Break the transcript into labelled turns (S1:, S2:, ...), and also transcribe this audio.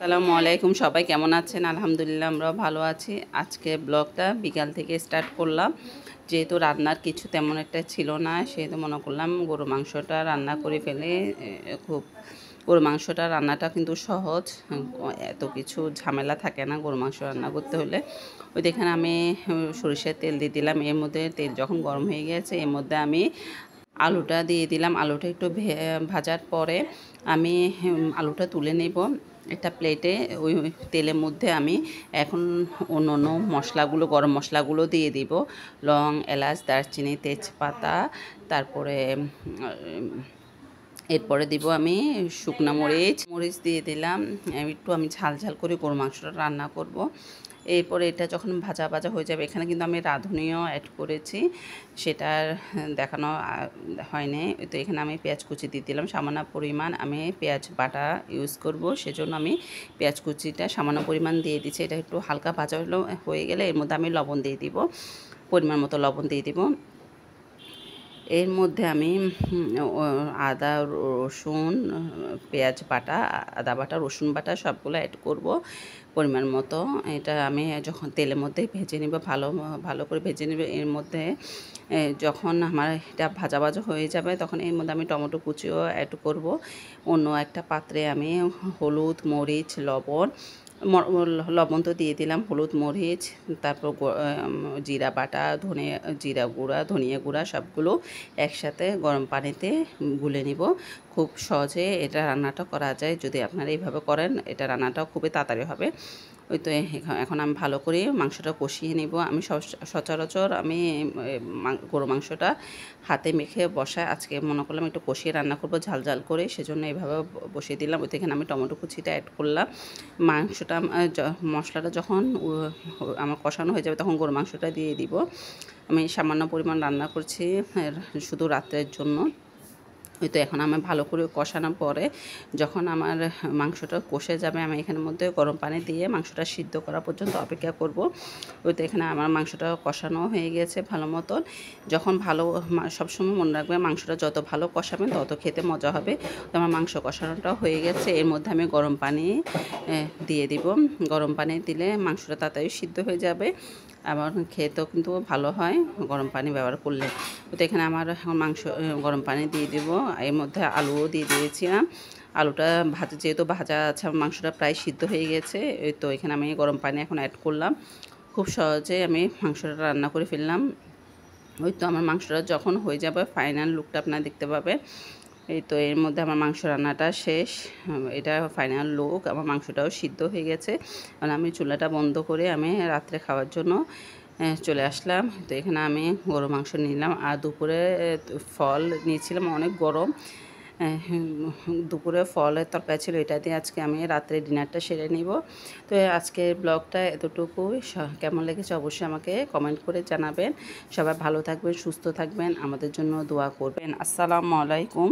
S1: আসসালামু আলাইকুম, সবাই কেমন আছেন? আলহামদুলিল্লাহ আমরাও ভালো আছি। আজকে ব্লগটা বিকাল থেকে স্টার্ট করলাম। যেহেতু রান্নার কিছু তেমন একটা ছিল না, সেহেতু মনে করলাম গরু মাংসটা রান্না করে ফেলে। খুব গরু মাংসটা রান্নাটা কিন্তু সহজ, এত কিছু ঝামেলা থাকে না গরু মাংস রান্না করতে হলে। ওই দেখেন আমি সরিষার তেল দিয়ে দিলাম। এর মধ্যে তেল যখন গরম হয়ে গেছে, এর মধ্যে আমি আলুটা দিয়ে দিলাম। আলুটা একটু ভাজার পরে আমি আলুটা তুলে নেব একটা প্লেটে। ওই তেলের মধ্যে আমি এখন অন্য অন্য মশলাগুলো, গরম মশলাগুলো দিয়ে দিব। লং, এলাচ, দারচিনি, তেজপাতা, তারপরে এরপরে দিব আমি শুকনো মরিচ দিয়ে দিলাম। একটু আমি ঝাল ঝাল করে গরু মাংসটা রান্না করব। এরপরে এটা যখন ভাজা ভাজা হয়ে যাবে, এখানে কিন্তু আমি রাঁধুনিও অ্যাড করেছি, সেটার দেখানো হয়নি। তো এখানে আমি পেঁয়াজ কুচি দিয়ে দিলাম সামান্য পরিমাণ। আমি পেঁয়াজ বাটা ইউজ করব, সেজন্য আমি পেঁয়াজ কুচিটা সামান্য পরিমাণ দিয়ে দিচ্ছি। এটা একটু হালকা ভাজা হয়ে গেলে এর মধ্যে আমি লবণ দিয়ে দিব, পরিমাণ মতো লবণ দিয়ে দিব। এর মধ্যে আমি আদা, রসুন, পেঁয়াজ বাটা, আদা বাটা, রসুন বাটা সবগুলো অ্যাড করব পরিমাণ মতো। এটা আমি যখন তেলের মধ্যে ভেজে নেব, ভালো ভালো করে ভেজে নেব। এর মধ্যে যখন আমার এটা ভাজা ভাজা হয়ে যাবে, তখন এর মধ্যে আমি টমেটো কুচিও অ্যাড করব। অন্য একটা পাত্রে আমি হলুদ, মরিচ, লবণ তো দিয়ে দিলাম, হলুদ, মরিচ, তারপর জিরা বাটা, জিরা গুঁড়া, ধনিয়া গুঁড়া সবগুলো একসাথে গরম পানিতে গুলে নিব। খুব সহজে এটা রান্নাটা করা যায় যদি আপনারা এইভাবে করেন। এটা রান্নাটাও খুবই তাড়াতাড়ি হবে। ওই তো এখন আমি ভালো করে মাংসটা কষিয়ে নেব। আমি সচরাচর আমি গরু মাংসটা হাতে মেখে বসায়, আজকে মনে করলাম একটু কষিয়ে রান্না করব ঝাল ঝাল করে, সেজন্য এইভাবে বসিয়ে দিলাম। ওই থেকে আমি টমেটো কুচিটা অ্যাড করলাম। মাংসটা মশলাটা যখন আমার কষানো হয়ে যাবে, তখন গরু মাংসটা দিয়ে দিব। আমি সামান্য পরিমাণ রান্না করছি শুধু রাত্রের জন্য। ওই তো এখন আমি ভালো করে কষানোর পরে যখন আমার মাংসটা কষে যাবে, আমি এখানের মধ্যে গরম পানি দিয়ে মাংসটা সিদ্ধ করা পর্যন্ত অপেক্ষা করব। ওই তো এখানে আমার মাংসটা কষানো হয়ে গেছে ভালো মতন। যখন সবসময় মনে রাখবে, মাংসটা যত ভালো কষাবেন তত খেতে মজা হবে। তো আমার মাংস কষানোটা হয়ে গেছে। এর মধ্যে আমি গরম পানি দিয়ে দিব। গরম পানি দিলে মাংসটা তাড়াতাড়ি সিদ্ধ হয়ে যাবে, আবার খেতেও কিন্তু ভালো হয় গরম পানি ব্যবহার করলে। তো এখানে আমার এখন মাংস গরম পানি দিয়ে দিব। এর মধ্যে আলুও দিয়ে দিয়েছিলাম। আলুটা যেহেতু ভাজা আছে, মাংসটা প্রায় সিদ্ধ হয়ে গেছে। এই তো এখানে আমি গরম পানি এখন অ্যাড করলাম। খুব সহজে আমি মাংসটা রান্না করে ফেললাম। ওই তো আমার মাংসটা যখন হয়ে যাবে, ফাইনাল লুকটা আপনারা দেখতে পাবেন। এই তো এর মধ্যে আমার মাংস রান্নাটা শেষ। এটা ফাইনাল লুক। আমার মাংসটাও সিদ্ধ হয়ে গেছে। কারণ আমি চুলাটা বন্ধ করে আমি রাত্রে খাওয়ার জন্য চলে আসলাম। তো এখানে আমি গরু মাংস নিলাম, আর দুপুরে ফল নিয়েছিলাম, অনেক গরম। দুপুরে ফলের তরকারি ছিল, এটা দিয়ে আজকে আমি রাত্রে ডিনারটা সেরে নিব। তো আজকের ব্লগটা এতটুকুই। কেমন লেগেছে অবশ্যই আমাকে কমেন্ট করে জানাবেন। সবাই ভালো থাকবেন, সুস্থ থাকবেন, আমাদের জন্য দোয়া করবেন। আসসালামু আলাইকুম।